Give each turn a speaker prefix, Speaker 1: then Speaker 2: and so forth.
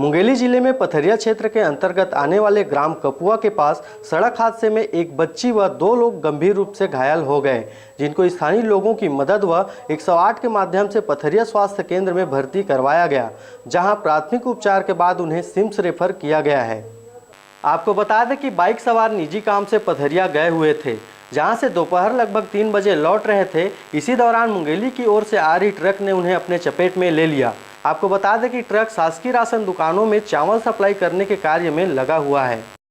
Speaker 1: मुंगेली जिले में पथरिया क्षेत्र के अंतर्गत आने वाले ग्राम कपुआ के पास सड़क हादसे में एक बच्ची व 2 लोग गंभीर रूप से घायल हो गए, जिनको स्थानीय लोगों की मदद व 108 के माध्यम से पथरिया स्वास्थ्य केंद्र में भर्ती करवाया गया, जहां प्राथमिक उपचार के बाद उन्हें सिम्स रेफर किया गया है। आपको बता दें कि बाइक सवार निजी काम से पथरिया गए हुए थे, जहां से दोपहर लगभग 3 बजे लौट रहे थे। इसी दौरान मुंगेली की ओर से आ रही ट्रक ने उन्हें अपने चपेट में ले लिया। आपको बता दें कि ट्रक शासकीय राशन दुकानों में चावल सप्लाई करने के कार्य में लगा हुआ है।